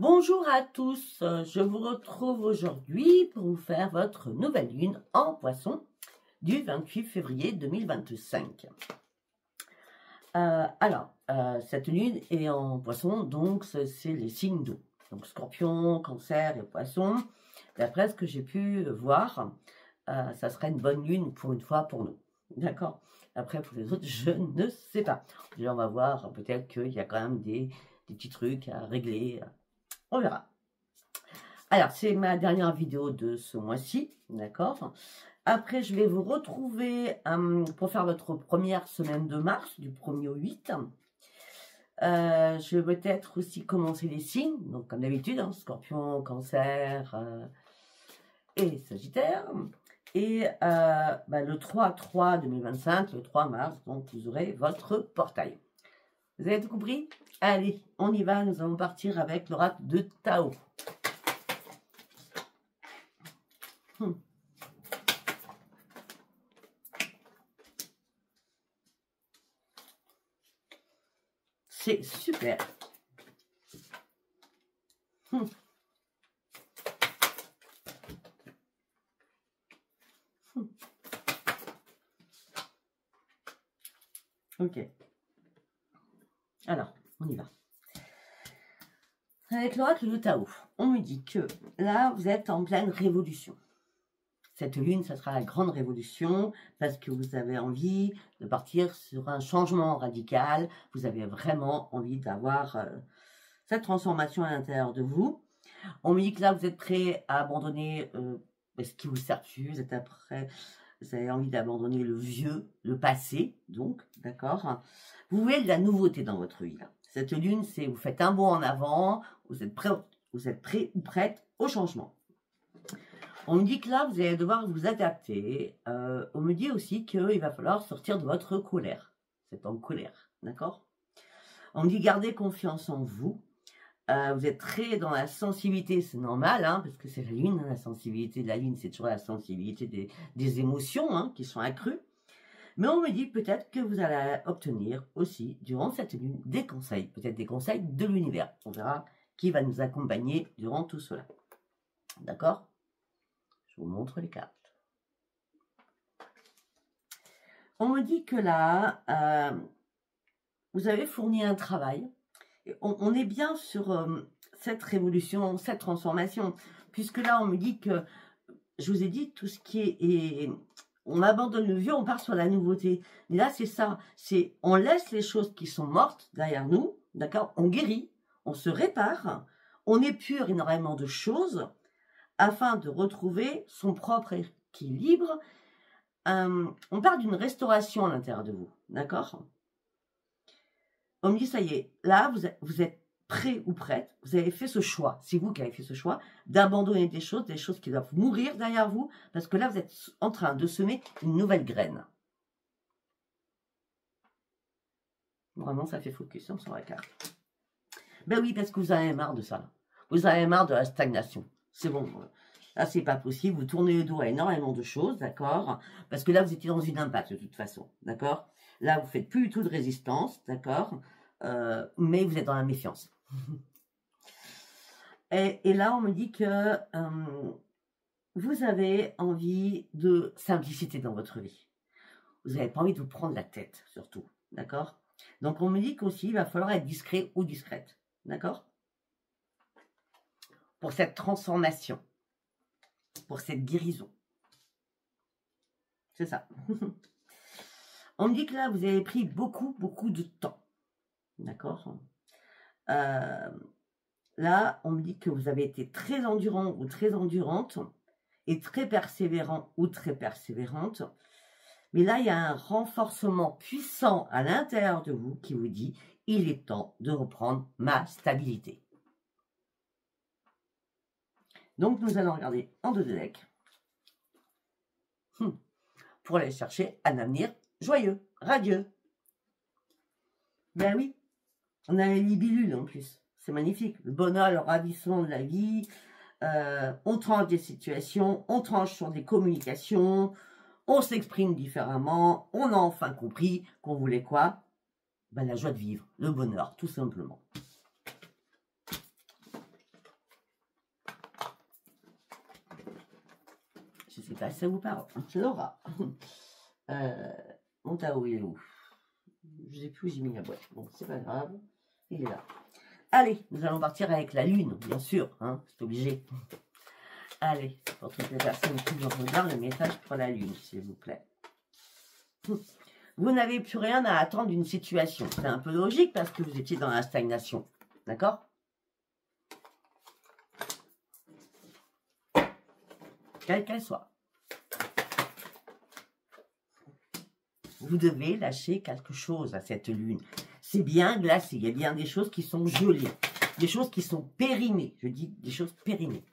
Bonjour à tous, je vous retrouve aujourd'hui pour vous faire votre nouvelle lune en poisson du 28 février 2025. Cette lune est en poisson, donc c'est les signes d'eau. Donc scorpion, cancer et poisson. D'après ce que j'ai pu voir, ça serait une bonne lune pour une fois pour nous. D'accord? Après, pour les autres, je ne sais pas. Déjà, on va voir, peut-être qu'il y a quand même des petits trucs à régler. On verra. Alors, c'est ma dernière vidéo de ce mois-ci, d'accord? Après, je vais vous retrouver pour faire votre première semaine de mars, du 1er au 8. Je vais peut-être aussi commencer les signes, donc comme d'habitude, hein, Scorpion, Cancer et Sagittaire. Et le 3/3/2025, le 3 mars, donc vous aurez votre portail. Vous avez tout compris? Allez, on y va, nous allons partir avec l'oracle de Tao. C'est super. Ok. Alors, on y va. Avec l'oracle de Tao, on me dit que là, vous êtes en pleine révolution. Cette lune, ça sera la grande révolution parce que vous avez envie de partir sur un changement radical. Vous avez vraiment envie d'avoir cette transformation à l'intérieur de vous. On me dit que là, vous êtes prêt à abandonner ce qui vous sert plus. Vous avez envie d'abandonner le vieux, le passé, donc, d'accord? Vous voulez de la nouveauté dans votre vie. Là. Cette lune, c'est vous faites un bond en avant, vous êtes prêt ou prête au changement. On me dit que là, vous allez devoir vous adapter. On me dit aussi qu'il va falloir sortir de votre colère. Vous êtes en colère, d'accord? On me dit garder confiance en vous. Vous êtes très dans la sensibilité, c'est normal, hein, parce que c'est la lune, hein, la sensibilité de la lune, c'est toujours la sensibilité des émotions hein, qui sont accrues. Mais on me dit peut-être que vous allez obtenir aussi, durant cette lune, des conseils, peut-être des conseils de l'univers. On verra qui va nous accompagner durant tout cela. D'accord? Je vous montre les cartes. On me dit que là, vous avez fourni un travail. On est bien sur cette révolution, cette transformation, puisque là, on me dit que, je vous ai dit, tout ce qui est on abandonne le vieux, on part sur la nouveauté. Mais là, c'est ça, c'est on laisse les choses qui sont mortes derrière nous, d'accord? On guérit, on se répare, on épure énormément de choses afin de retrouver son propre équilibre. On part d'une restauration à l'intérieur de vous, d'accord? On me dit, ça y est, là, vous êtes prêt ou prête, vous avez fait ce choix, c'est vous qui avez fait ce choix, d'abandonner des choses qui doivent mourir derrière vous, parce que là, vous êtes en train de semer une nouvelle graine. Vraiment, ça fait focus hein, sur la carte. Ben oui, parce que vous avez marre de ça. Là. Vous avez marre de la stagnation. C'est bon. Là, c'est pas possible. Vous tournez le dos à énormément de choses, d'accord? Parce que là, vous étiez dans une impasse, de toute façon, d'accord? Là, vous faites plus du tout de résistance, d'accord? Mais vous êtes dans la méfiance. et là, on me dit que vous avez envie de simplicité dans votre vie. Vous n'avez pas envie de vous prendre la tête, surtout, d'accord? Donc, on me dit qu'aussi, il va falloir être discret ou discrète, d'accord? Pour cette transformation, pour cette guérison. C'est ça. On me dit que là, vous avez pris beaucoup de temps. D'accord? Là, on me dit que vous avez été très endurant ou très endurante et très persévérant ou très persévérante. Mais là, il y a un renforcement puissant à l'intérieur de vous qui vous dit « Il est temps de reprendre ma stabilité ». Donc, nous allons regarder en deux decks pour aller chercher un avenir joyeux, radieux. Ben oui, on a les libilules en plus. C'est magnifique. Le bonheur, le ravissement de la vie. On tranche des situations, on tranche sur des communications, on s'exprime différemment. On a enfin compris qu'on voulait quoi? Ben, la joie de vivre, le bonheur, tout simplement. sais pas si ça vous parle. C'est Laura. Mon Tao, il est où? Je sais plus où j'ai mis la boîte. Bon, c'est pas grave. Il est là. Allez, nous allons partir avec la lune, bien sûr. Hein, c'est obligé. Allez, pour toutes les personnes qui nous regardent, le message pour la lune, s'il vous plaît. Vous n'avez plus rien à attendre d'une situation. C'est un peu logique parce que vous étiez dans la stagnation. D'accord? Quelle qu'elle soit. Vous devez lâcher quelque chose à cette lune. C'est bien glacé. Il y a bien des choses qui sont gelées. Des choses qui sont périmées. Je dis des choses périmées.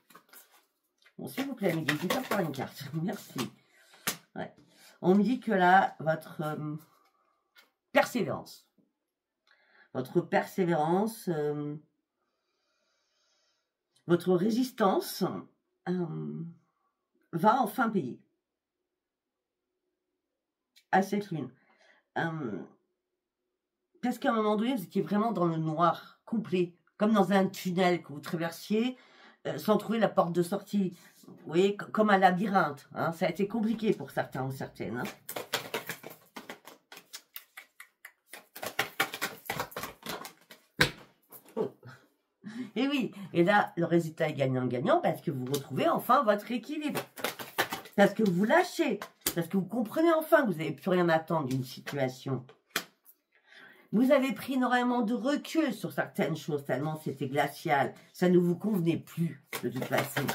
Bon, s'il vous plaît, Miguel, je vais faire une carte. Merci. Ouais. On me dit que là, votre persévérance. Votre persévérance, votre résistance va enfin payer à cette lune. Parce qu'à un moment donné, vous étiez vraiment dans le noir complet, comme dans un tunnel que vous traversiez sans trouver la porte de sortie. Vous voyez, comme un labyrinthe. Hein. Ça a été compliqué pour certains ou certaines. Hein. Oh. Et oui, et là, le résultat est gagnant-gagnant parce que vous retrouvez enfin votre équilibre. Parce que vous lâchez. Parce que vous comprenez enfin que vous n'avez plus rien à attendre d'une situation. Vous avez pris énormément de recul sur certaines choses, tellement c'était glacial. Ça ne vous convenait plus, de toute façon.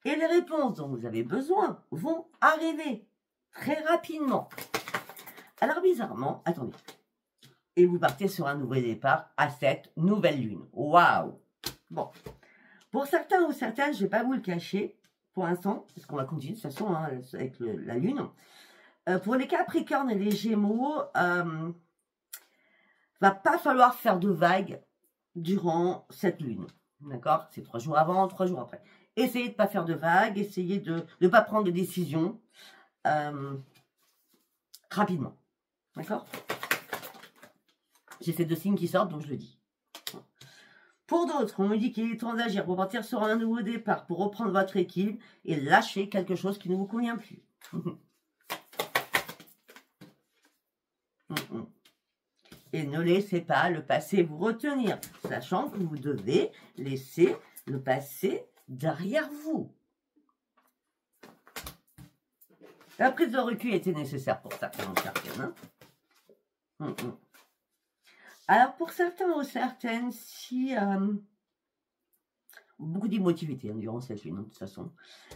Et les réponses dont vous avez besoin vont arriver très rapidement. Alors, bizarrement, attendez. Et vous partez sur un nouveau départ à cette nouvelle lune. Waouh! Bon. Pour certains ou certaines, je ne vais pas vous le cacher, pour l'instant, parce qu'on va continuer de toute façon hein, avec la lune. Pour les Capricornes et les Gémeaux, va pas falloir faire de vagues durant cette lune. D'accord? C'est 3 jours avant, 3 jours après. Essayez de ne pas faire de vagues, essayez de ne pas prendre de décisions rapidement. D'accord? J'ai ces 2 signes qui sortent, donc je le dis. Pour d'autres, on me dit qu'il est temps d'agir pour partir sur un nouveau départ, pour reprendre votre équilibre et lâcher quelque chose qui ne vous convient plus. Et ne laissez pas le passé vous retenir, sachant que vous devez laisser le passé derrière vous. La prise de recul était nécessaire pour certains ou certaines. Hein. Alors, pour certains ou certaines, si... beaucoup d'émotivité hein, durant cette lune, de toute façon.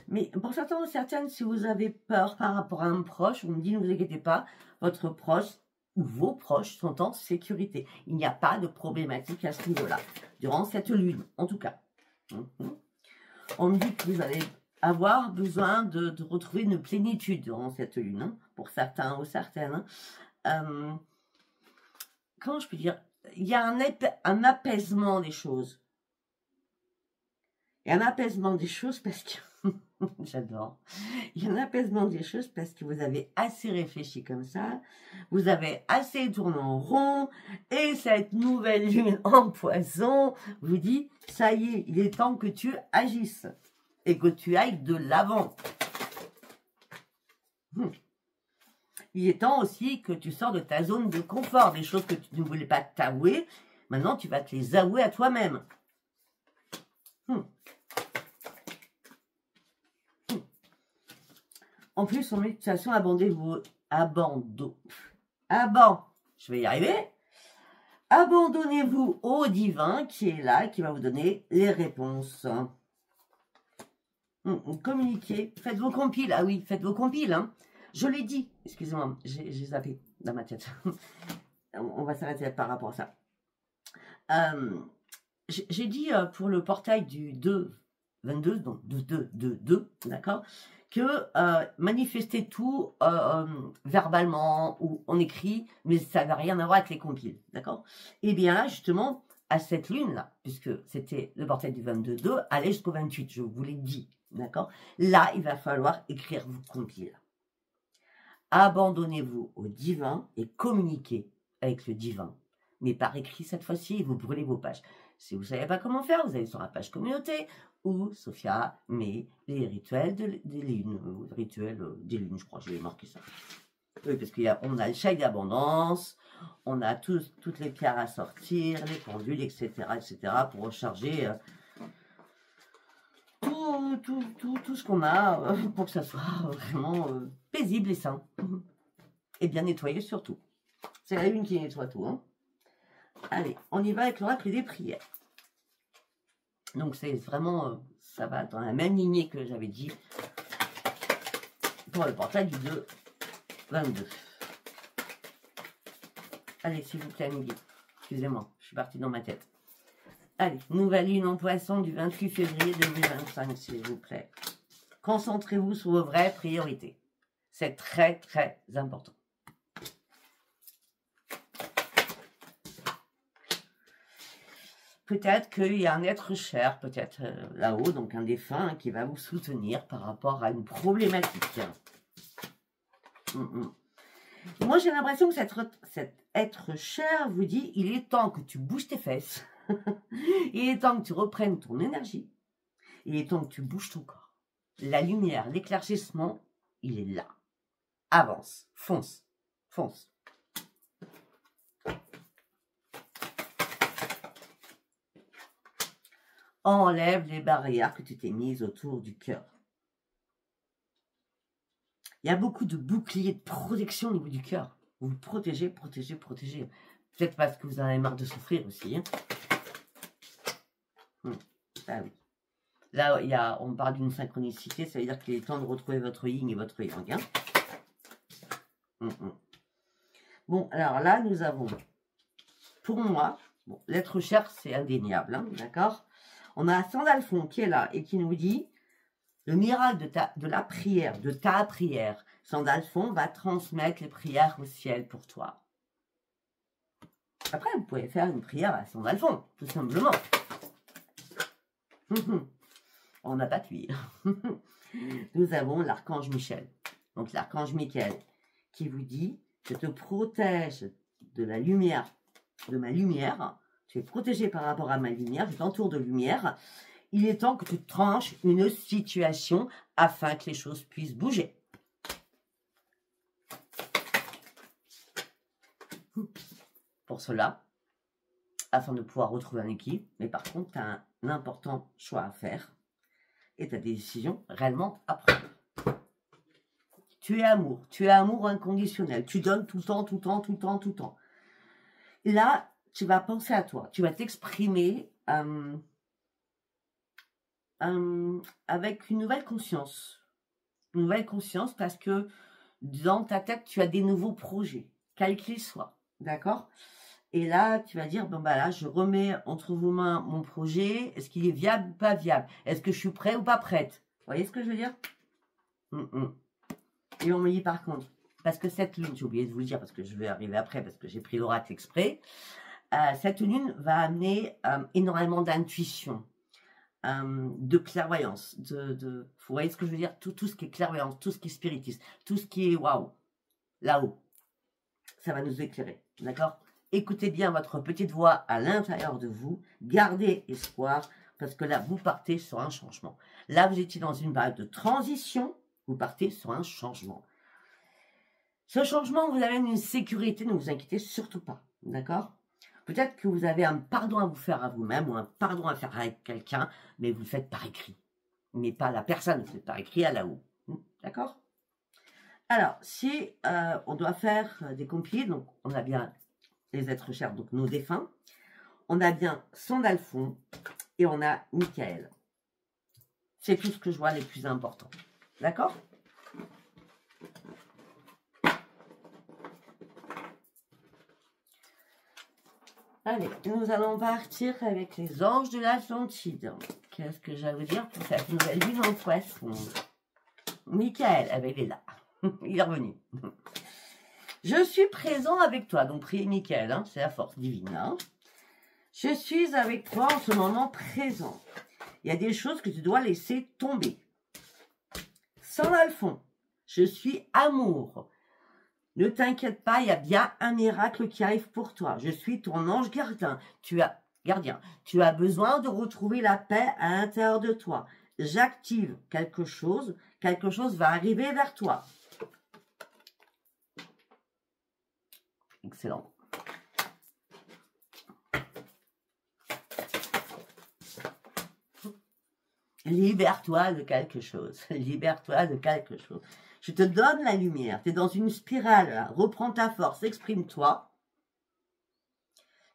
Mais pour certains ou certaines, si vous avez peur par rapport à un proche, on me dit, ne vous inquiétez pas, votre proche ou vos proches sont en sécurité. Il n'y a pas de problématique à ce niveau-là, durant cette lune, en tout cas. On me dit que vous allez avoir besoin de retrouver une plénitude durant cette lune, hein, pour certains ou certaines. Comment je peux dire? Il y a un apaisement des choses. Il y a un apaisement des choses parce que... J'adore. Il y a un apaisement des choses parce que vous avez assez réfléchi comme ça. Vous avez assez tourné en rond. Et cette nouvelle lune en poisson vous dit, ça y est, il est temps que tu agisses. Et que tu ailles de l'avant. Il est temps aussi que tu sors de ta zone de confort. Des choses que tu ne voulais pas t'avouer. Maintenant, tu vas te les avouer à toi-même. En plus, on met de toute façon, je vais y arriver. Abandonnez-vous au divin qui est là, qui va vous donner les réponses. Communiquez, faites vos compiles. Ah oui, faites vos compiles. Hein. Je l'ai dit, excusez-moi, j'ai zappé dans ma tête. On va s'arrêter par rapport à ça. J'ai dit pour le portail du 2-22, donc 2-2-2, d'accord, que manifester tout verbalement ou en écrit, mais ça n'avait rien à voir avec les compiles, d'accord? Et bien là, justement, à cette lune-là, puisque c'était le portail du 22-2, allait jusqu'au 28, je vous l'ai dit, d'accord? Là, il va falloir écrire vos compiles. Abandonnez-vous au divin et communiquez avec le divin. mais par écrit cette fois-ci, vous brûlez vos pages. Si vous ne savez pas comment faire, vous allez sur la page communauté où Sophia met les rituels des lunes, rituels des lunes, je crois, je vais marquer ça. Oui, parce qu'on a le chèque d'abondance, on a toutes les pierres à sortir, les pendules, etc., pour recharger tout ce qu'on a pour que ça soit vraiment paisible et sain. Et bien nettoyé surtout. C'est la lune qui nettoie tout. Hein. Allez, on y va avec l'oracle des prières. Donc c'est vraiment, ça va dans la même lignée que j'avais dit pour le portail du 2-22. Allez, s'il vous plaît, Miguel. Excusez-moi, je suis partie dans ma tête. Allez, nouvelle lune en poisson du 28 février 2025, s'il vous plaît. Concentrez-vous sur vos vraies priorités. C'est très, très important. Peut-être qu'il y a un être cher, peut-être là-haut, donc un défunt, qui va vous soutenir par rapport à une problématique. Moi, j'ai l'impression que cet être cher vous dit, il est temps que tu bouges tes fesses. Il est temps que tu reprennes ton énergie. Il est temps que tu bouges ton corps. La lumière, l'éclaircissement, il est là. Avance, fonce, fonce. Enlève les barrières que tu t'es mises autour du cœur. Il y a beaucoup de boucliers de protection au niveau du cœur. Vous vous protégez, protégez, protégez. Peut-être parce que vous en avez marre de souffrir aussi. Hein. Ah oui. Là, on parle d'une synchronicité, ça veut dire qu'il est temps de retrouver votre yin et votre yang. Hein. Bon, alors là, nous avons, pour moi, bon, l'être cher, c'est indéniable, hein, d'accord? On a Sandalphon qui est là et qui nous dit, le miracle de la prière, de ta prière, Sandalphon va transmettre les prières au ciel pour toi. Après, vous pouvez faire une prière à Sandalphon, tout simplement. On n'a pas de cuir. Nous avons l'archange Michel. Donc l'archange Michael qui vous dit, je te protège de la lumière, de ma lumière. Tu es protégé par rapport à ma lumière, je t'entoure de lumière. Il est temps que tu tranches une situation afin que les choses puissent bouger. Pour cela, afin de pouvoir retrouver un équilibre, mais par contre, tu as un important choix à faire et tu as des décisions réellement à prendre. Tu es amour inconditionnel, tu donnes tout le temps, tout le temps, tout le temps, tout le temps. Là, tu vas penser à toi, tu vas t'exprimer avec une nouvelle conscience. Une nouvelle conscience parce que dans ta tête, tu as des nouveaux projets, quels qu'ils soient, d'accord ? Et là, tu vas dire, bon bah là, je remets entre vos mains mon projet, est-ce qu'il est viable ou pas viable ? Est-ce que je suis prêt ou pas prête ? Vous voyez ce que je veux dire ? Et on me dit par contre, parce que cette lune, j'ai oublié de vous le dire, parce que je vais arriver après, parce que j'ai pris l'oracle exprès, cette lune va amener énormément d'intuition, de clairvoyance, vous voyez ce que je veux dire, tout ce qui est clairvoyance, tout ce qui est spiritisme, tout ce qui est waouh, là-haut, ça va nous éclairer, d'accord ? Écoutez bien votre petite voix à l'intérieur de vous, gardez espoir, parce que là, vous partez sur un changement. Là, vous étiez dans une période de transition, vous partez sur un changement. Ce changement vous amène une sécurité, ne vous inquiétez surtout pas, d'accord ? Peut-être que vous avez un pardon à vous faire à vous-même ou un pardon à faire avec quelqu'un, mais vous le faites par écrit. Mais pas la personne, vous le faites par écrit à là-haut. D'accord ? Alors, si on doit faire des compilés, donc on a bien les êtres chers, donc nos défunts, on a bien Sandalphon et on a Michael. C'est tout ce que je vois les plus importants. D'accord ? Allez, nous allons partir avec les anges de l'Atlantide. Qu'est-ce que j'ai à vous dire pour cette nouvelle lune en poisson? Michael, eh bien, il est là. Il est revenu. Je suis présent avec toi. Donc, priez Michael, hein, c'est la force divine. Hein. Je suis avec toi en ce moment présent. Il y a des choses que tu dois laisser tomber. Sandalphon, je suis amour. Ne t'inquiète pas, il y a bien un miracle qui arrive pour toi. Je suis ton ange gardien. Gardien. Tu as besoin de retrouver la paix à l'intérieur de toi. J'active quelque chose va arriver vers toi. Excellent. Libère-toi de quelque chose. Libère-toi de quelque chose. Je te donne la lumière. Tu es dans une spirale. Là. Reprends ta force. Exprime-toi.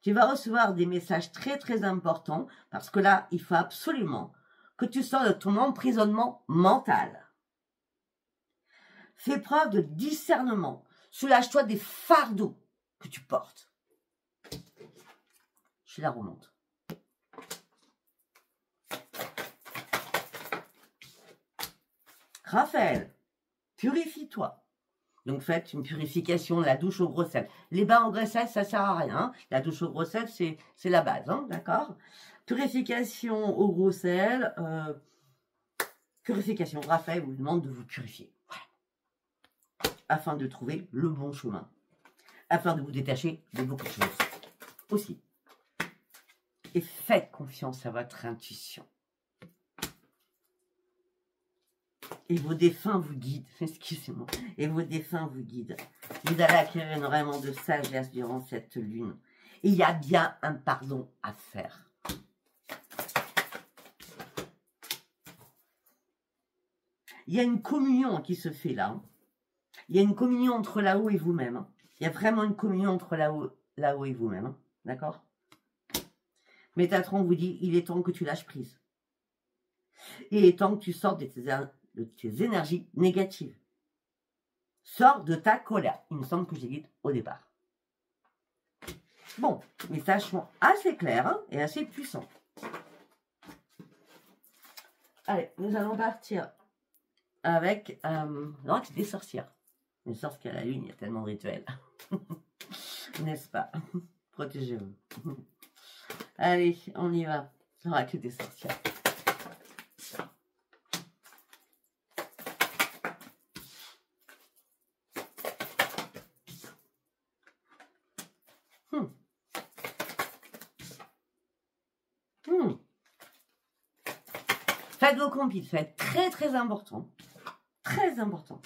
Tu vas recevoir des messages très très importants parce que là, il faut absolument que tu sors de ton emprisonnement mental. Fais preuve de discernement. Soulage-toi des fardeaux que tu portes. Je la remonte. Raphaël, purifie-toi. Donc faites une purification, la douche au gros sel. Les bains au gros sel, ça sert à rien. Hein. La douche au gros sel, c'est la base, hein, d'accord? Purification au gros sel. Purification. Raphaël vous demande de vous purifier. Voilà. Afin de trouver le bon chemin. Afin de vous détacher de beaucoup de choses. Aussi. Et faites confiance à votre intuition. Et vos défunts vous guident. Excusez-moi. Et vos défunts vous guident. Vous allez acquérir énormément de sagesse durant cette lune. Et il y a bien un pardon à faire. Il y a une communion qui se fait là. Il y a une communion entre là-haut et vous-même. Il y a vraiment une communion entre là-haut et vous-même. D'accord? Métatron vous dit, il est temps que tu lâches prise. Il est temps que tu sortes de tes énergies négatives. Sors de ta colère. Il me semble que j'ai dit au départ. Bon, les messages sont assez clairs hein, et assez puissants. Allez, nous allons partir avec l'oracle des sorcières. Une sorte qu'à la lune, il y a tellement de rituels. N'est-ce pas? Protégez-vous. Allez, on y va. L'oracle des sorcières. Faites vos compiles, faites très très important. Très important.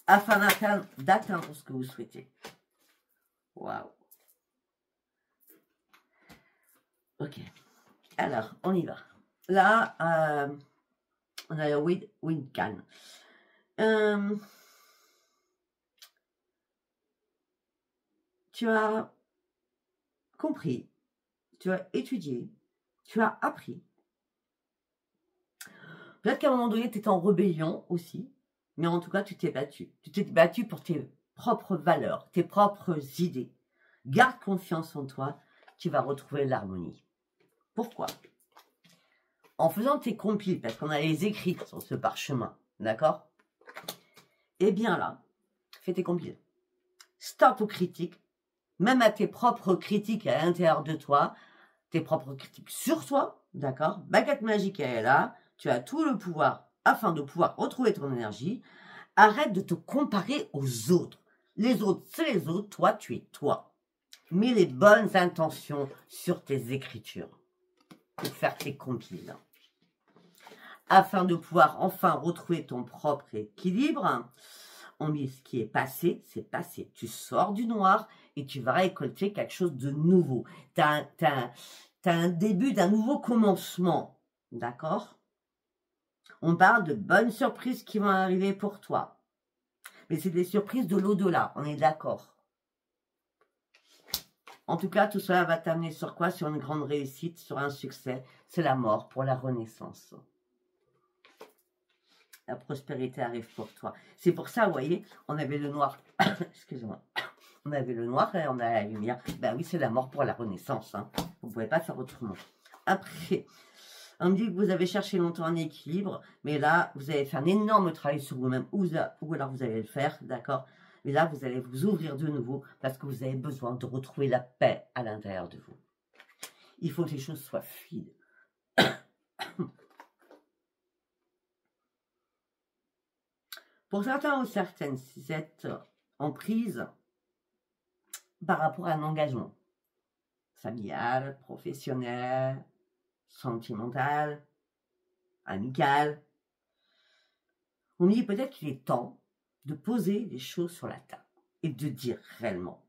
Afin d'atteindre ce que vous souhaitez. Waouh. Ok. Alors, on y va. Là, on a le Windcan. Tu as compris, tu as étudié, tu as appris. Peut-être qu'à un moment donné, tu étais en rébellion aussi, mais en tout cas, tu t'es battu. Tu t'es battu pour tes propres valeurs, tes propres idées. Garde confiance en toi, tu vas retrouver l'harmonie. Pourquoi? En faisant tes compiles, parce qu'on a les écrits sur ce parchemin, d'accord? Eh bien là, fais tes compiles. Stop aux critiques, même à tes propres critiques à l'intérieur de toi, tes propres critiques sur toi, d'accord? Baguette magique, elle est là. Tu as tout le pouvoir afin de pouvoir retrouver ton énergie. Arrête de te comparer aux autres. Les autres, c'est les autres. Toi, tu es toi. Mets les bonnes intentions sur tes écritures pour faire tes compiles. Afin de pouvoir enfin retrouver ton propre équilibre, on dit ce qui est passé, c'est passé. Tu sors du noir et tu vas récolter quelque chose de nouveau. Tu as un début d'un nouveau commencement. D'accord? On parle de bonnes surprises qui vont arriver pour toi. Mais c'est des surprises de l'au-delà, on est d'accord. En tout cas, tout cela va t'amener sur quoi? Sur une grande réussite, sur un succès. C'est la mort pour la renaissance. La prospérité arrive pour toi. C'est pour ça, vous voyez, on avait le noir. Excusez-moi. On avait le noir et on a la lumière. Ben oui, c'est la mort pour la renaissance. Hein. Vous ne pouvez pas faire autrement. Après, on me dit que vous avez cherché longtemps un équilibre, mais là, vous avez fait un énorme travail sur vous-même, ou alors vous allez le faire, d'accord? Mais là, vous allez vous ouvrir de nouveau parce que vous avez besoin de retrouver la paix à l'intérieur de vous. Il faut que les choses soient fluides. Pour certains ou certaines, si vous êtes en prise par rapport à un engagement familial, professionnel, sentimental, amical. On me dit peut-être qu'il est temps de poser les choses sur la table et de dire réellement.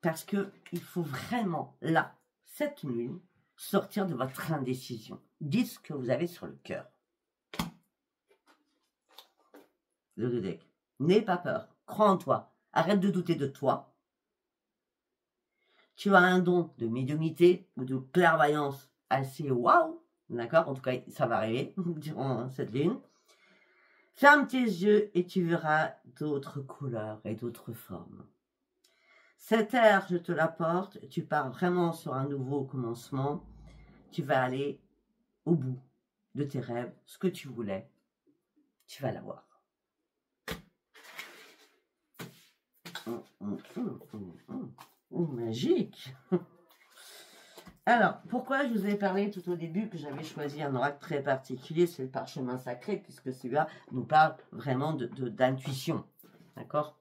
Parce qu'il faut vraiment, là, cette lune, sortir de votre indécision. Dites ce que vous avez sur le cœur. Le deux deck. N'aie pas peur. Crois en toi. Arrête de douter de toi. Tu as un don de médiumnité ou de clairvoyance assez waouh. D'accord? En tout cas, ça va arriver durant cette lune. Ferme tes yeux et tu verras d'autres couleurs et d'autres formes. Cette ère, je te l'apporte. Tu pars vraiment sur un nouveau commencement. Tu vas aller au bout de tes rêves. Ce que tu voulais, tu vas l'avoir. Magique. Alors, pourquoi je vous ai parlé tout au début que j'avais choisi un oracle très particulier, c'est le parchemin sacré, puisque celui-là nous parle vraiment d'intuition. D'accord?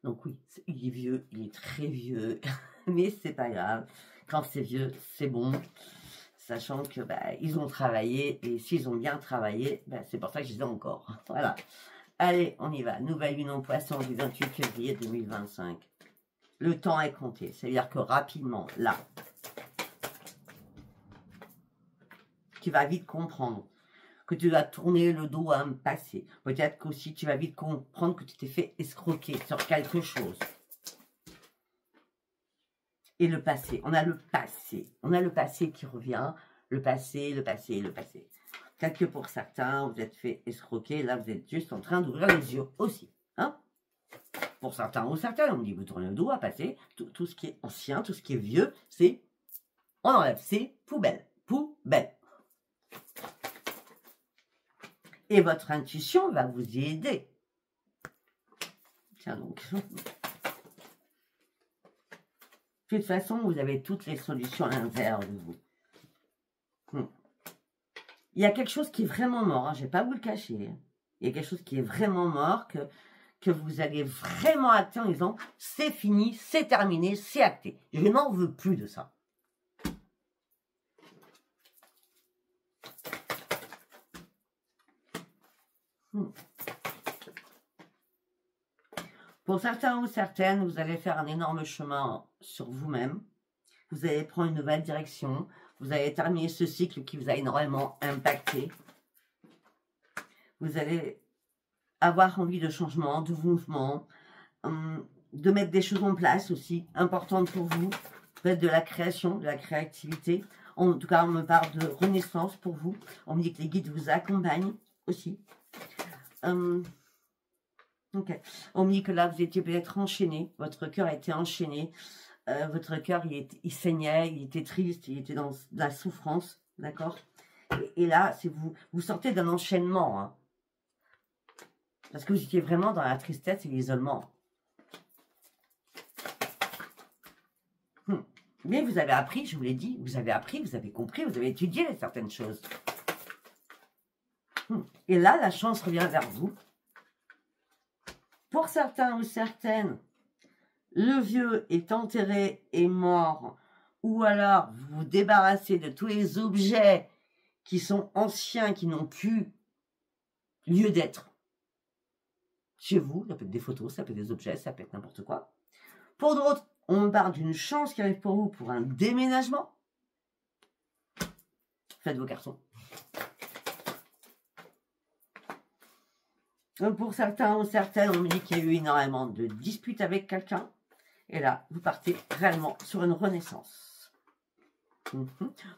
Donc oui, il est vieux, il est très vieux, mais c'est pas grave. Quand c'est vieux, c'est bon. Sachant que ils ont travaillé, et s'ils ont bien travaillé, c'est pour ça que je les ai encore. Voilà. Allez, on y va. Nouvelle lune en poisson du 28 février 2025. Le temps est compté. C'est-à-dire que rapidement, là, tu vas vite comprendre que tu dois tourner le dos à un passé. Peut-être qu'aussi tu vas vite comprendre que tu t'es fait escroquer sur quelque chose. Et le passé. On a le passé. On a le passé qui revient. Le passé, le passé, le passé. Peut-être que pour certains, vous êtes fait escroquer. Là, vous êtes juste en train d'ouvrir les yeux aussi. Hein? Pour certains ou certaines, on me dit, vous tournez le dos à passer. Tout ce qui est ancien, tout ce qui est vieux, c'est... On enlève. C'est poubelle. Poubelle. Et votre intuition va vous y aider. Tiens donc. De toute façon, vous avez toutes les solutions à l'intérieur de vous. Il y a quelque chose qui est vraiment mort, hein, je ne vais pas vous le cacher. Il y a quelque chose qui est vraiment mort, que vous allez vraiment acter en disant, c'est fini, c'est terminé, c'est acté. Je n'en veux plus de ça. Pour certains ou certaines, vous allez faire un énorme chemin sur vous-même. Vous allez prendre une nouvelle direction. Vous allez terminer ce cycle qui vous a énormément impacté. Vous allez avoir envie de changement, de mouvement, de mettre des choses en place aussi, importantes pour vous. Peut-être de la création, de la créativité. En tout cas, on me parle de renaissance pour vous. On me dit que les guides vous accompagnent aussi. Okay. On me dit que là, vous étiez peut-être enchaîné. Votre cœur a été enchaîné. Votre cœur, il saignait, il était triste, il était dans la souffrance. D'accord? Et là, vous sortez d'un enchaînement. Hein, parce que vous étiez vraiment dans la tristesse et l'isolement. Mais vous avez appris, je vous l'ai dit, vous avez appris, vous avez compris, vous avez étudié certaines choses. Et là, la chance revient vers vous. Pour certains ou certaines, le vieux est enterré et mort, ou alors vous vous débarrassez de tous les objets qui sont anciens, qui n'ont plus lieu d'être chez vous. Ça peut être des photos, ça peut être des objets, ça peut être n'importe quoi. Pour d'autres, on me parle d'une chance qui arrive pour vous pour un déménagement. Faites vos cartons. Pour certains ou certaines, on me dit qu'il y a eu énormément de disputes avec quelqu'un. Et là, vous partez réellement sur une renaissance.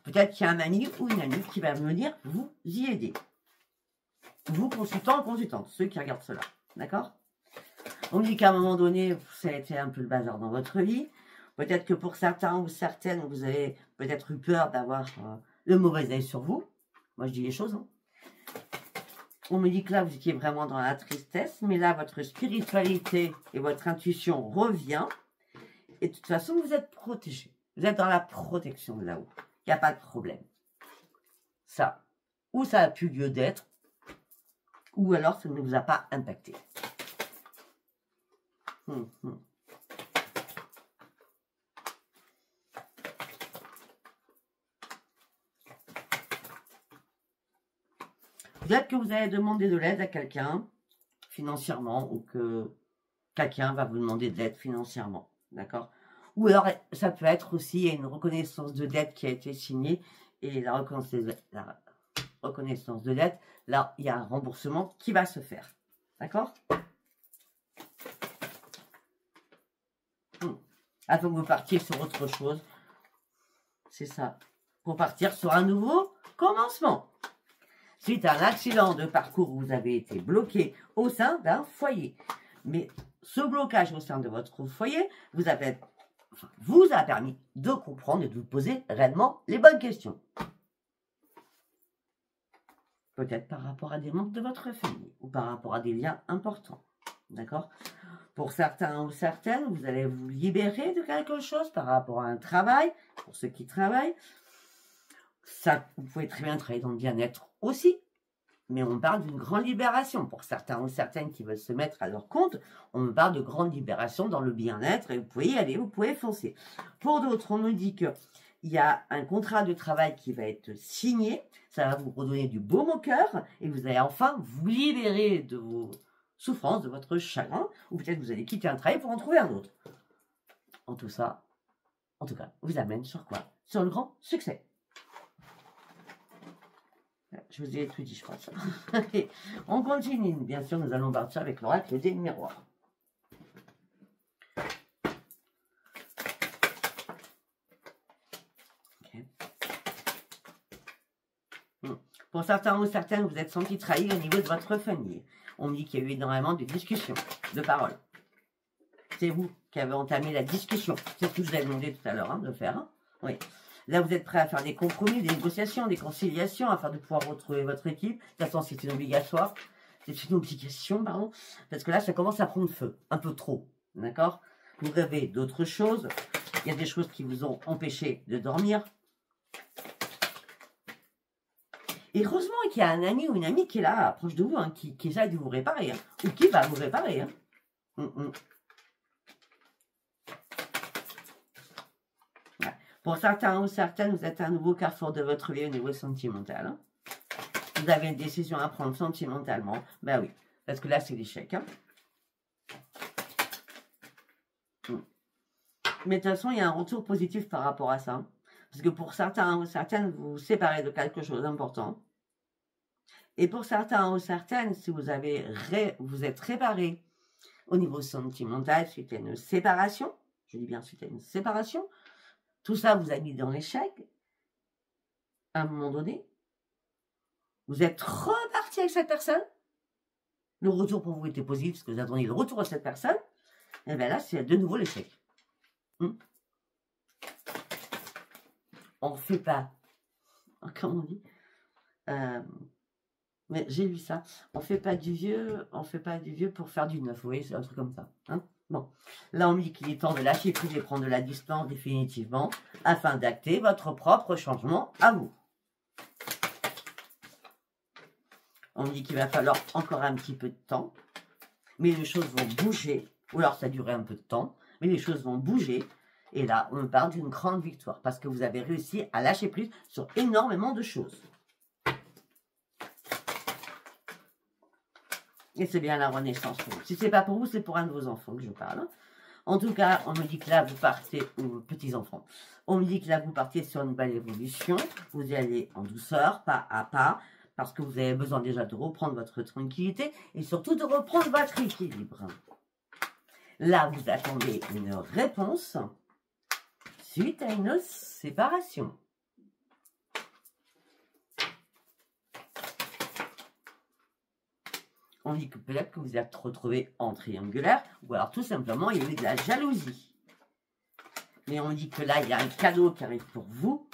Peut-être qu'il y a un ami ou une amie qui va venir vous y aider. Vous, consultant ou consultante, ceux qui regardent cela. D'accord? On me dit qu'à un moment donné, ça a été un peu le bazar dans votre vie. Peut-être que pour certains ou certaines, vous avez peut-être eu peur d'avoir le mauvais œil sur vous. Moi, je dis les choses. Hein. On me dit que là, vous étiez vraiment dans la tristesse. Mais là, votre spiritualité et votre intuition revient. Et de toute façon, vous êtes protégé. Vous êtes dans la protection de là-haut. Il n'y a pas de problème. Ça, où ça a pu lieu d'être, ou alors ça ne vous a pas impacté. Peut-être que vous allez demander de l'aide à quelqu'un financièrement ou que quelqu'un va vous demander de l'aide financièrement, d'accord? Ou alors, ça peut être aussi une reconnaissance de dette qui a été signée et la reconnaissance de dette, là, il y a un remboursement qui va se faire, d'accord? Afin que vous partiez sur autre chose, c'est ça, pour partir sur un nouveau commencement. Suite à un accident de parcours, vous avez été bloqué au sein d'un foyer. Mais ce blocage au sein de votre foyer vous a permis de comprendre et de vous poser réellement les bonnes questions. Peut-être par rapport à des membres de votre famille ou par rapport à des liens importants. D'accord? Pour certains ou certaines, vous allez vous libérer de quelque chose par rapport à un travail. Pour ceux qui travaillent, ça, vous pouvez très bien travailler dans le bien-être aussi. Mais on parle d'une grande libération. Pour certains ou certaines qui veulent se mettre à leur compte, on parle de grande libération dans le bien-être et vous pouvez y aller, vous pouvez foncer. Pour d'autres, on me dit qu'il y a un contrat de travail qui va être signé. Ça va vous redonner du baume au cœur et vous allez enfin vous libérer de vos souffrances, de votre chagrin. Ou peut-être vous allez quitter un travail pour en trouver un autre. En tout cas, vous amène sur quoi? Sur le grand succès. Je vous ai tout dit, je crois. Allez, on continue. Bien sûr, nous allons partir avec l'oracle des miroirs. Okay. Pour certains ou certaines, vous êtes senti trahi au niveau de votre famille. On me dit qu'il y a eu énormément de discussions, de paroles. C'est vous qui avez entamé la discussion. C'est ce que je vous ai demandé tout à l'heure de faire. Hein, oui. Là, vous êtes prêt à faire des compromis, des négociations, des conciliations afin de pouvoir retrouver votre équipe. De toute façon, c'est une obligation, pardon. Parce que là, ça commence à prendre feu, un peu trop. D'accord? Vous rêvez d'autres choses. Il y a des choses qui vous ont empêché de dormir. Et heureusement qu'il y a un ami ou une amie qui est là, proche de vous, hein, qui essaie de vous réparer. Hein, ou qui va vous réparer. Hein. Pour certains ou certaines, vous êtes à un nouveau carrefour de votre vie au niveau sentimental. Hein. Vous avez une décision à prendre sentimentalement. Ben oui, parce que là, c'est l'échec. Hein. Mais de toute façon, il y a un retour positif par rapport à ça. Parce que pour certains ou certaines, vous vous séparez de quelque chose d'important. Et pour certains ou certaines, si vous êtes réparé au niveau sentimental suite à une séparation, je dis bien suite à une séparation, tout ça vous a mis dans l'échec. À un moment donné, vous êtes reparti avec cette personne. Le retour pour vous était positif parce que vous attendiez le retour de cette personne. Et bien là, c'est de nouveau l'échec. On ne fait pas, comment on dit, mais j'ai lu ça. On fait pas du vieux pour faire du neuf. Vous voyez, c'est un truc comme ça. Hein, bon, là on me dit qu'il est temps de lâcher prise et prendre de la distance définitivement afin d'acter votre propre changement à vous. On me dit qu'il va falloir encore un petit peu de temps, mais les choses vont bouger. Ou alors ça durait un peu de temps, mais les choses vont bouger. Et là, on me parle d'une grande victoire parce que vous avez réussi à lâcher prise sur énormément de choses. Et c'est bien la renaissance pour vous. Si ce n'est pas pour vous, c'est pour un de vos enfants que je parle. En tout cas, on me dit que là, vous partez, aux petits-enfants, on me dit que là, vous partez sur une belle évolution. Vous y allez en douceur, pas à pas, parce que vous avez besoin déjà de reprendre votre tranquillité et surtout de reprendre votre équilibre. Là, vous attendez une réponse suite à une séparation. On dit que peut-être que vous êtes retrouvé en triangulaire, ou alors tout simplement, il y a eu de la jalousie. Mais on dit que là, il y a un cadeau qui arrive pour vous.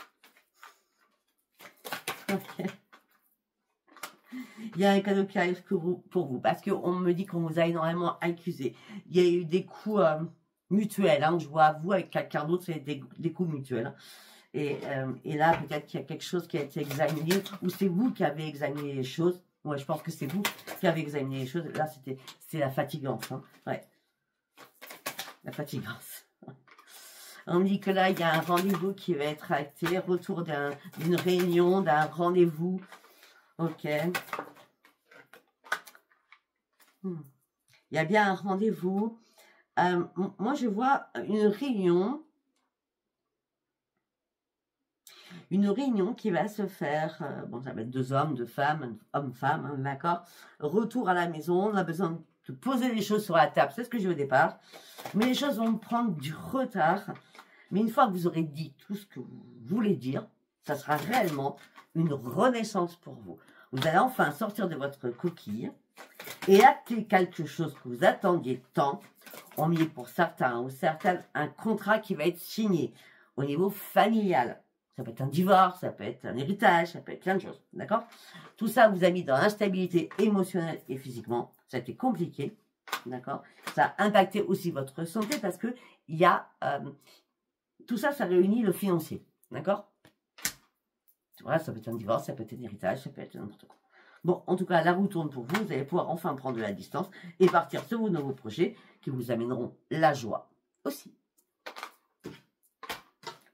Okay. Il y a un cadeau qui arrive pour vous, parce qu'on me dit qu'on vous a énormément accusé. Il y a eu des coups mutuels, hein, je vois vous avec quelqu'un d'autre, c'est des coups mutuels. Et là, peut-être qu'il y a quelque chose qui a été examiné, ou c'est vous qui avez examiné les choses. Ouais, je pense que c'est vous qui avez examiné les choses. Là, c'était la fatigance. Hein. Ouais. La fatigance. On me dit que là, il y a un rendez-vous qui va être acté. Retour d'une réunion, d'un rendez-vous. Ok. Il y a bien un rendez-vous. Moi, je vois une réunion. Une réunion qui va se faire. Bon, ça va être 2 hommes, 2 femmes, homme-femme, hein, d'accord. Retour à la maison. On a besoin de poser les choses sur la table. C'est ce que j'ai au départ. Mais les choses vont prendre du retard. Mais une fois que vous aurez dit tout ce que vous voulez dire, ça sera réellement une renaissance pour vous. Vous allez enfin sortir de votre coquille et acter quelque chose que vous attendiez tant. On met pour certains ou certaines un contrat qui va être signé au niveau familial. Ça peut être un divorce, ça peut être un héritage, ça peut être plein de choses. D'accord? Tout ça vous a mis dans l'instabilité émotionnelle et physiquement. Ça a été compliqué. D'accord? Ça a impacté aussi votre santé parce que il y a... tout ça, ça réunit le financier. D'accord? Voilà, ça peut être un divorce, ça peut être un héritage, ça peut être n'importe quoi. Bon, en tout cas, la roue tourne pour vous. Vous allez pouvoir enfin prendre de la distance et partir sur vos nouveaux projets qui vous amèneront la joie aussi.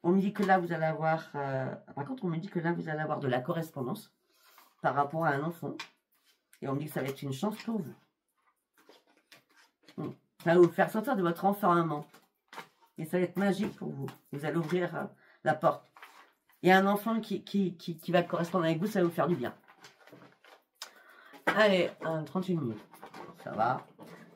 On me dit que là, vous allez avoir... par contre, on me dit que là, vous allez avoir de la correspondance par rapport à un enfant. Et on me dit que ça va être une chance pour vous. Ça va vous faire sortir de votre enfermement. Et ça va être magique pour vous. Vous allez ouvrir la porte. Il y a un enfant qui va correspondre avec vous, ça va vous faire du bien. Allez, 38 minutes. Ça va.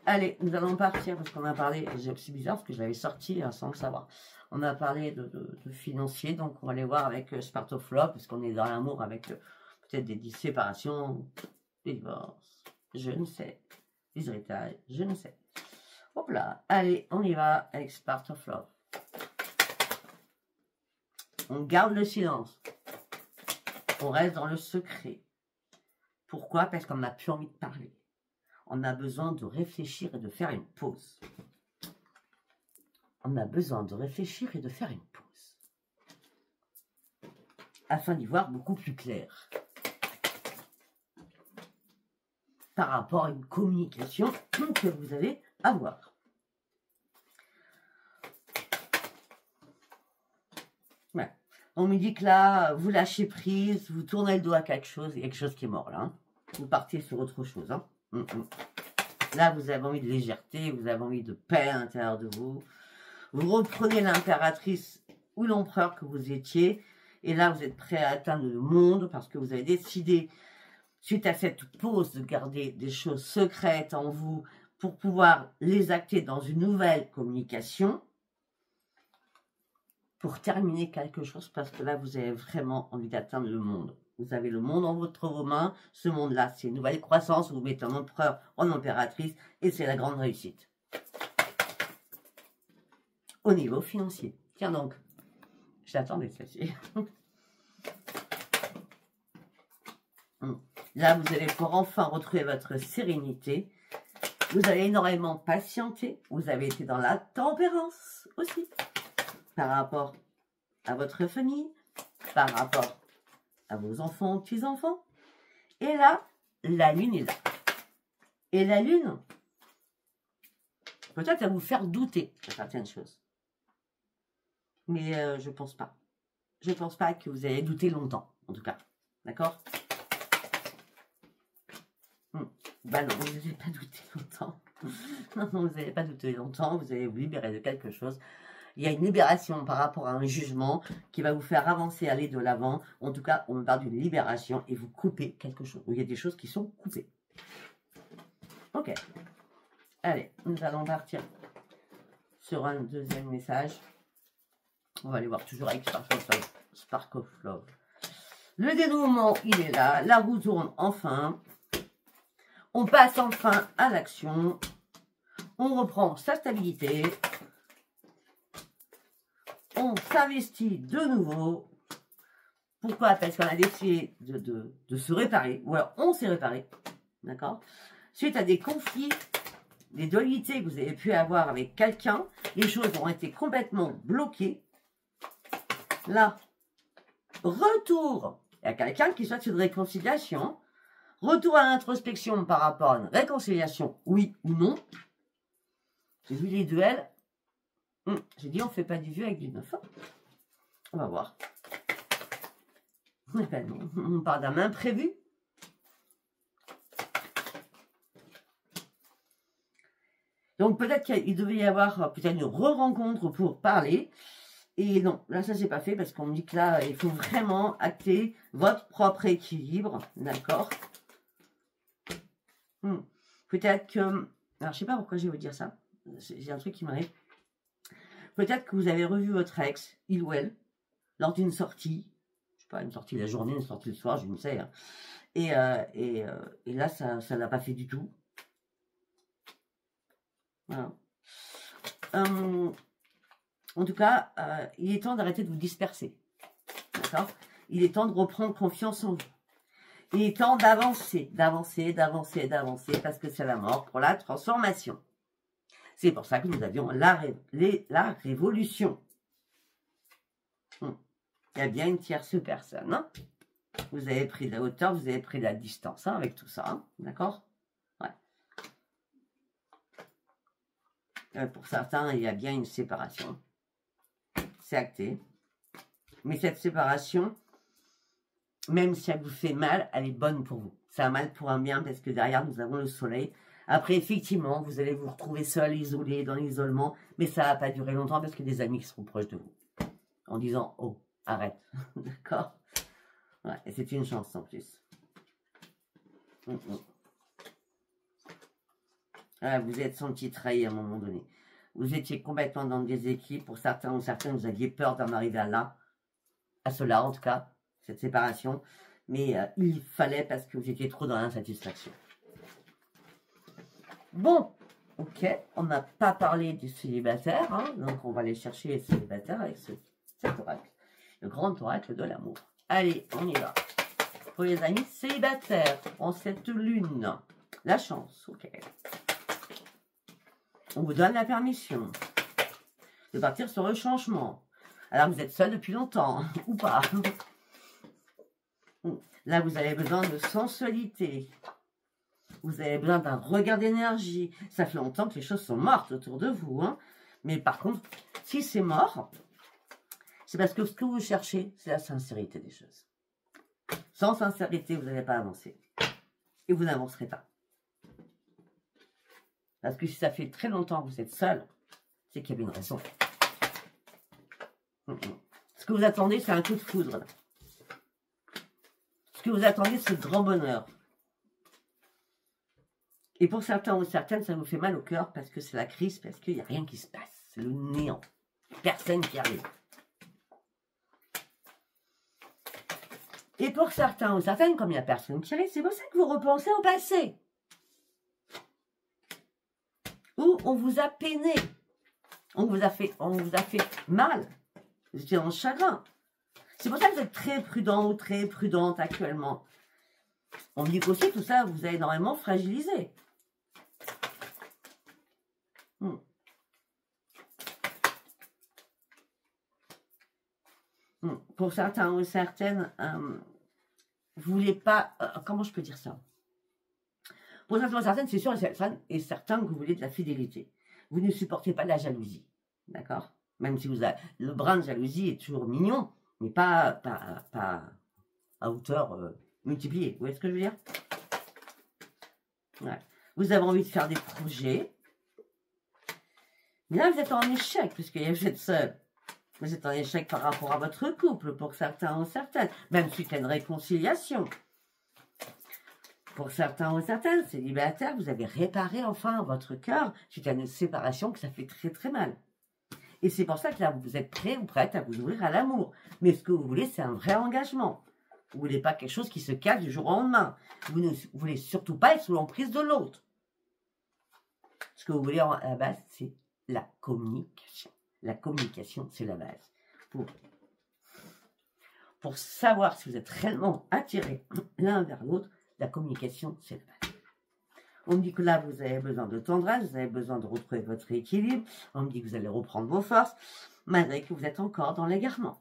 Allez, nous allons partir parce qu'on a parlé, c'est bizarre parce que je l'avais sorti sans le savoir. On a parlé de financier, donc on va aller voir avec Spark of Love, parce qu'on est dans l'amour avec peut-être des séparations, des divorces, je ne sais, des héritages, je ne sais. Hop là, allez, on y va avec Spark of Love. On garde le silence. On reste dans le secret. Pourquoi? Parce qu'on n'a plus envie de parler. On a besoin de réfléchir et de faire une pause. On a besoin de réfléchir et de faire une pause. Afin d'y voir beaucoup plus clair. Par rapport à une communication que vous allez avoir. Ouais. On me dit que là, vous lâchez prise, vous tournez le dos à quelque chose, il y a quelque chose qui est mort là. Hein. Vous partez sur autre chose. Hein. Là, vous avez envie de légèreté, vous avez envie de paix à l'intérieur de vous. Vous reprenez l'impératrice ou l'empereur que vous étiez. Et là, vous êtes prêt à atteindre le monde parce que vous avez décidé, suite à cette pause, de garder des choses secrètes en vous pour pouvoir les acter dans une nouvelle communication. Pour terminer quelque chose, parce que là, vous avez vraiment envie d'atteindre le monde. Vous avez le monde en vos mains. Ce monde-là, c'est une nouvelle croissance. Vous mettez un empereur en impératrice et c'est la grande réussite. Au niveau financier. Tiens donc, je l'attendais celle-ci. Là, vous allez pouvoir enfin retrouver votre sérénité. Vous avez énormément patienté. Vous avez été dans la tempérance aussi. Par rapport à votre famille, par rapport à vos enfants, petits-enfants. Et là, la lune est là. Et la lune, peut-être à vous faire douter de certaines choses. Mais je pense pas. Je pense pas que vous allez douter longtemps, en tout cas. D'accord? Bah non, vous n'allez pas douter longtemps. Non, vous n'allez pas douter longtemps. Vous allez vous libérer de quelque chose. Il y a une libération par rapport à un jugement qui va vous faire avancer, aller de l'avant. En tout cas, on me parle d'une libération et vous coupez quelque chose. Il y a des choses qui sont coupées. Ok. Allez, nous allons partir sur un deuxième message. On va aller voir toujours avec Spark of Love. Le dénouement, il est là. La roue tourne enfin. On passe enfin à l'action. On reprend sa stabilité. On s'investit de nouveau. Pourquoi? Parce qu'on a décidé de se réparer. Ou alors on s'est réparé. D'accord? Suite à des conflits, des dualités que vous avez pu avoir avec quelqu'un, les choses ont été complètement bloquées. Là, retour. Il y a quelqu'un qui souhaite une réconciliation. Retour à l'introspection par rapport à une réconciliation, oui ou non. J'ai vu les duels. J'ai dit, on ne fait pas du vieux avec du neuf. On va voir. Eh ben non, on parle d'un imprévu. Donc peut-être qu'il devait y avoir peut-être une re-rencontre pour parler. Et non, là ça c'est pas fait parce qu'on me dit que là il faut vraiment acter votre propre équilibre. D'accord. Peut-être que... Alors je sais pas pourquoi je vais vous dire ça. J'ai un truc qui m'arrive. Peut-être que vous avez revu votre ex, il ou elle, lors d'une sortie. Je sais pas, une sortie la journée, une sortie le soir, je ne sais. Hein. Et là, ça ne l'a pas fait du tout. Voilà. En tout cas, il est temps d'arrêter de vous disperser. D'accord? Il est temps de reprendre confiance en vous. Il est temps d'avancer, d'avancer, d'avancer, d'avancer, parce que c'est la mort pour la transformation. C'est pour ça que nous avions la révolution. Il y a bien une tierce personne. Hein? Vous avez pris de la hauteur, vous avez pris de la distance hein, avec tout ça. Hein? D'accord? Ouais. Pour certains, il y a bien une séparation. C'est acté. Mais cette séparation, même si elle vous fait mal, elle est bonne pour vous. C'est un mal pour un bien parce que derrière, nous avons le soleil. Après, effectivement, vous allez vous retrouver seul, isolé, dans l'isolement. Mais ça ne va pas durer longtemps parce qu'il y a des amis qui seront proches de vous. En disant, oh, arrête. D'accord? Ouais, et c'est une chance en plus. Ah, vous êtes senti trahi à un moment donné. Vous étiez complètement dans des équipes. Pour certains ou certaines, vous aviez peur d'en arriver à là. À cela, en tout cas. Cette séparation. Mais il fallait parce que vous étiez trop dans l'insatisfaction. Bon. Ok. On n'a pas parlé du célibataire. Hein, donc, on va aller chercher les célibataires avec cet oracle. Le grand oracle de l'amour. Allez, on y va. Pour les amis célibataires, en cette lune. La chance, ok. On vous donne la permission de partir sur le changement. Alors vous êtes seul depuis longtemps, ou pas. Là, vous avez besoin de sensualité. Vous avez besoin d'un regain d'énergie. Ça fait longtemps que les choses sont mortes autour de vous. Hein. Mais par contre, si c'est mort, c'est parce que ce que vous cherchez, c'est la sincérité des choses. Sans sincérité, vous n'allez pas avancer. Et vous n'avancerez pas. Parce que si ça fait très longtemps que vous êtes seul, c'est qu'il y avait une raison. Ce que vous attendez, c'est un coup de foudre. Là. Ce que vous attendez, c'est le grand bonheur. Et pour certains ou certaines, ça vous fait mal au cœur parce que c'est la crise, parce qu'il n'y a rien qui se passe. C'est le néant. Personne qui arrive. Et pour certains ou certaines, comme il n'y a personne qui arrive, c'est pour ça que vous repensez au passé. Où on vous a peiné. On vous a fait mal. Vous étiez en chagrin. C'est pour ça que vous êtes très prudent ou très prudente actuellement. On dit qu'aussi tout ça vous a énormément fragilisé. Pour certains ou certaines, vous voulez pas... comment je peux dire ça? Pour certains ou certaines, c'est sûr et certain que vous voulez de la fidélité. Vous ne supportez pas la jalousie. D'accord? Même si vous avez... Le brin de jalousie est toujours mignon, mais pas à hauteur multipliée. Vous voyez ce que je veux dire? Ouais. Vous avez envie de faire des projets. Mais là, vous êtes en échec, puisque vous êtes seul. Vous êtes en échec par rapport à votre couple, pour certains ou certaines. Même suite à une réconciliation. Pour certains ou certaines, célibataires, vous avez réparé enfin votre cœur suite à une séparation que ça fait très très mal. Et c'est pour ça que là, vous êtes prêt ou prête à vous ouvrir à l'amour. Mais ce que vous voulez, c'est un vrai engagement. Vous ne voulez pas quelque chose qui se casse du jour au lendemain. Vous ne voulez surtout pas être sous l'emprise de l'autre. Ce que vous voulez à la base, c'est la communication. La communication, c'est la base. Pour savoir si vous êtes réellement attirés l'un vers l'autre, la communication, c'est la base. On me dit que là, vous avez besoin de tendresse, vous avez besoin de retrouver votre équilibre. On me dit que vous allez reprendre vos forces, malgré que vous êtes encore dans l'égarement.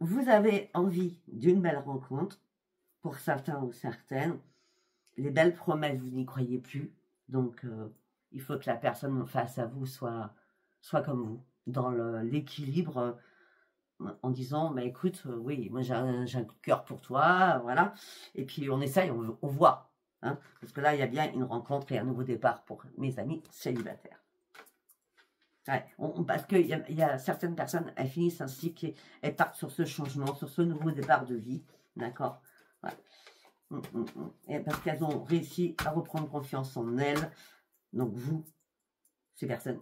Vous avez envie d'une belle rencontre. pour certains ou certaines, les belles promesses, vous n'y croyez plus. Donc, il faut que la personne face à vous soit comme vous, dans l'équilibre, en disant, bah, écoute, oui, moi j'ai un coup de cœur pour toi, voilà. Et puis on essaye, on voit. Hein, parce que là, il y a bien une rencontre et un nouveau départ pour mes amis célibataires. Ouais, parce qu'il y a certaines personnes, elles finissent un cycle et elles partent sur ce changement, sur ce nouveau départ de vie. D'accord, ouais. Et parce qu'elles ont réussi à reprendre confiance en elles. Donc vous, ces personnes,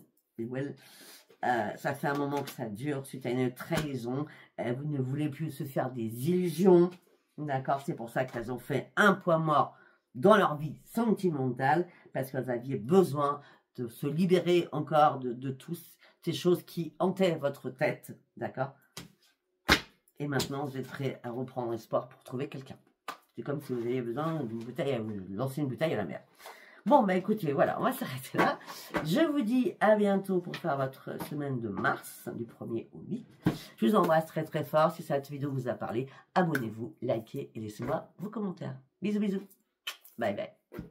ça fait un moment que ça dure suite à une trahison. Vous ne voulez plus se faire des illusions. D'accord, c'est pour ça qu'elles ont fait un poids mort dans leur vie sentimentale, parce qu'elles avaient besoin de se libérer encore de toutes ces choses qui hantaient votre tête. D'accord. Et maintenant, vous êtes prêts à reprendre espoir pour trouver quelqu'un. C'est comme si vous aviez besoin d'une bouteille, lancer une bouteille à la mer. Bon, bah écoutez, voilà, on va s'arrêter là. Je vous dis à bientôt pour faire votre semaine de mars, du 1er au 8. Je vous embrasse très très fort. Si cette vidéo vous a parlé, abonnez-vous, likez et laissez-moi vos commentaires. Bisous, bisous. Bye bye.